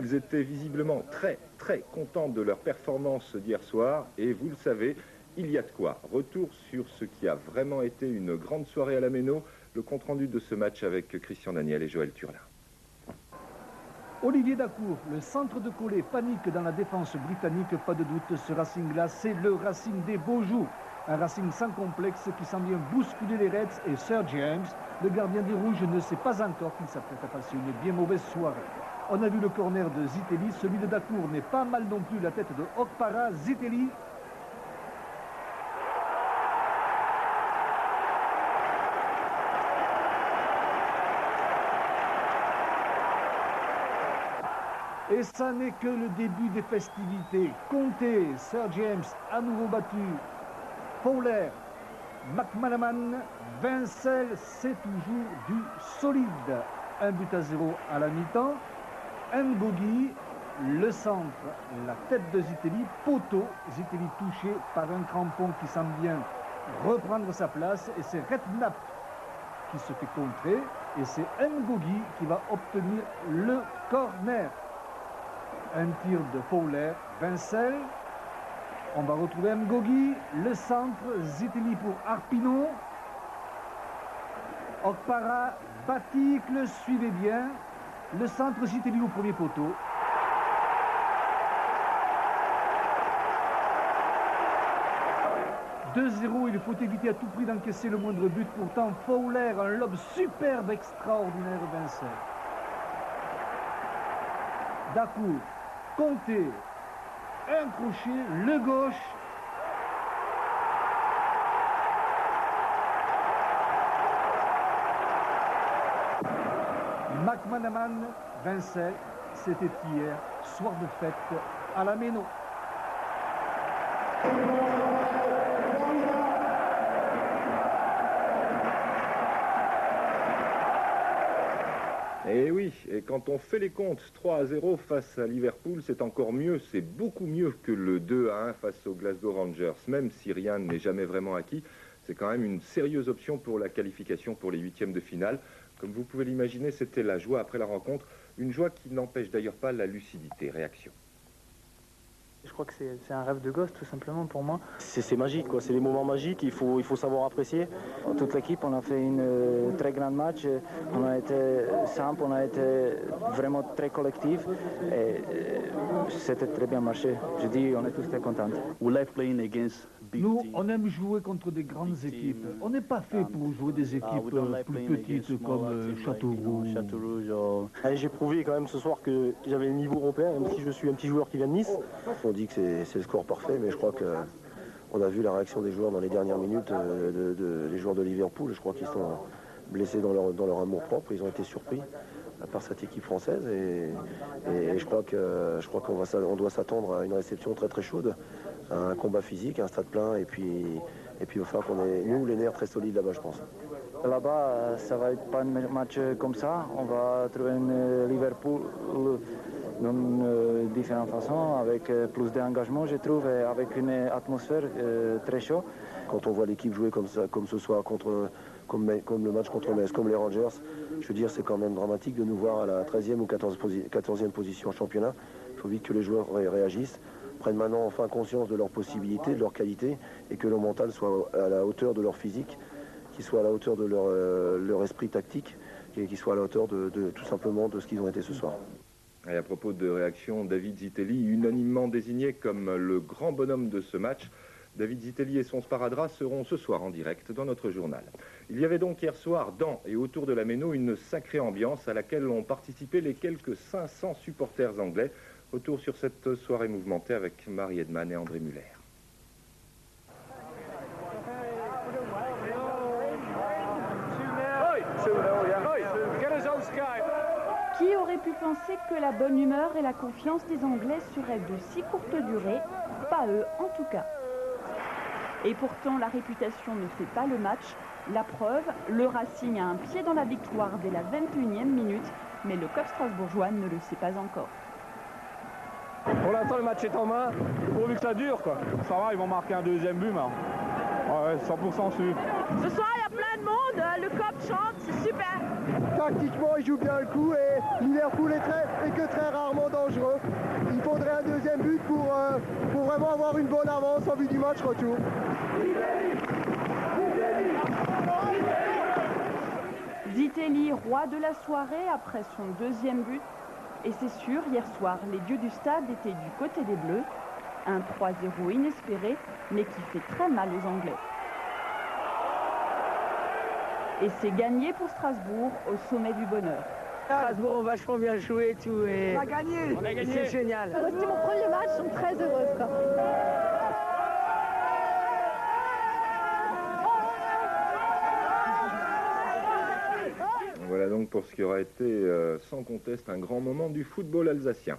Ils étaient visiblement très contents de leur performance d'hier soir et vous le savez, il y a de quoi. Retour sur ce qui a vraiment été une grande soirée à la Méno, le compte-rendu de ce match avec Christian Daniel et Joël Turlin. Olivier Dacour, le centre de Collet, panique dans la défense britannique, pas de doute, ce Racing-là, c'est le Racing des beaux jours. Un Racing sans complexe qui s'en vient bousculer les Reds et Sir James, le gardien des Rouges, ne sait pas encore qu'il s'apprête à passer une bien mauvaise soirée. On a vu le corner de Zitelli, celui de Dacour n'est pas mal non plus, la tête de Okpara, Zitelli. Et ça n'est que le début des festivités. Comté, Sir James, à nouveau battu. Fowler, McManaman, Vincel, c'est toujours du solide. 1-0 à la mi-temps. Ngogi, le centre, la tête de Zitelli, poteau. Zitelli touché par un crampon qui semble bien reprendre sa place. Et c'est Redknapp qui se fait contrer. Et c'est Ngogi qui va obtenir le corner. Un tir de Fowler, Vincel. On va retrouver Ngogi, le centre, Zitelli pour Arpinon. Okpara, Batik, le suivez bien. Le centre, Zitelli au premier poteau. « 2-0, il faut éviter à tout prix d'encaisser le moindre but. Pourtant, Fowler, un lob superbe, extraordinaire, Vincel. Dacour, Comté, un crochet, le gauche. McManaman, Vincel, c'était hier, soir de fête à la Méno. Et oui, et quand on fait les comptes, 3-0 face à Liverpool, c'est encore mieux, c'est beaucoup mieux que le 2-1 face aux Glasgow Rangers. Même si rien n'est jamais vraiment acquis, c'est quand même une sérieuse option pour la qualification pour les huitièmes de finale. Comme vous pouvez l'imaginer, c'était la joie après la rencontre, une joie qui n'empêche d'ailleurs pas la lucidité. Réaction. Je crois que c'est un rêve de gosse, tout simplement, pour moi. C'est magique, quoi. C'est des moments magiques, il faut savoir apprécier. Toute l'équipe, on a fait une très grande match. On a été simple, on a été vraiment très collectif. Et c'était très bien marché. Je dis, on est tous très contents. Nous, on aime jouer contre des grandes équipes. On n'est pas fait pour jouer des équipes plus petites comme Châteauroux. J'ai prouvé quand même ce soir que j'avais le niveau européen, même si je suis un petit joueur qui vient de Nice. On dit que c'est le score parfait, mais je crois qu'on a vu la réaction des joueurs dans les dernières minutes, les joueurs de Liverpool. Je crois qu'ils sont blessés dans leur amour-propre, ils ont été surpris par cette équipe française. Et je crois qu'on doit s'attendre à une réception très chaude, à un combat physique, un stade plein, et puis il va falloir qu'on ait, nous, les nerfs très solides là-bas, je pense. Là-bas, ça va être pas un match comme ça. On va trouver un Liverpool d'une différente façon, avec plus d'engagement, je trouve, et avec une atmosphère très chaude. Quand on voit l'équipe jouer comme ça, comme ce soir, comme le match contre Metz, comme les Rangers, je veux dire, c'est quand même dramatique de nous voir à la 13e ou 14e position en championnat. Il faut vite que les joueurs réagissent, prennent maintenant enfin conscience de leurs possibilités, de leurs qualités, et que le mental soit à la hauteur de leur physique, qu'il soit à la hauteur de leur esprit tactique, et qu'il soit à la hauteur tout simplement de ce qu'ils ont été ce soir. Et à propos de réaction, David Zitelli, unanimement désigné comme le grand bonhomme de ce match. David Zitelli et son sparadrap seront ce soir en direct dans notre journal. Il y avait donc hier soir dans et autour de la Méno une sacrée ambiance à laquelle ont participé les quelques 500 supporters anglais. Retour sur cette soirée mouvementée avec Marie Edman et André Muller. Qui aurait pu penser que la bonne humeur et la confiance des Anglais seraient de si courte durée? Pas eux, en tout cas. Et pourtant, la réputation ne fait pas le match. La preuve, le Racing a un pied dans la victoire dès la 21e minute, mais le club strasbourgeois ne le sait pas encore. Pour l'instant, le match est en main, pourvu que ça dure, quoi. Ça va, ils vont marquer un deuxième but, mais ouais, 100% sûr. Ce soir, il y a plein de monde, le COP chante, c'est super. Tactiquement, il joue bien le coup et Liverpool est que très rarement dangereux. Il faudrait un deuxième but pour vraiment avoir une bonne avance en vue du match retour. Zitelli, roi de la soirée après son deuxième but. Et c'est sûr, hier soir, les dieux du stade étaient du côté des Bleus. Un 3-0 inespéré, mais qui fait très mal aux Anglais. Et c'est gagné pour Strasbourg, au sommet du bonheur. Strasbourg ont vachement bien joué et tout. Et On a gagné. c'est génial. C'était mon premier match, je suis très heureuse. Quoi. Voilà donc pour ce qui aura été sans conteste un grand moment du football alsacien.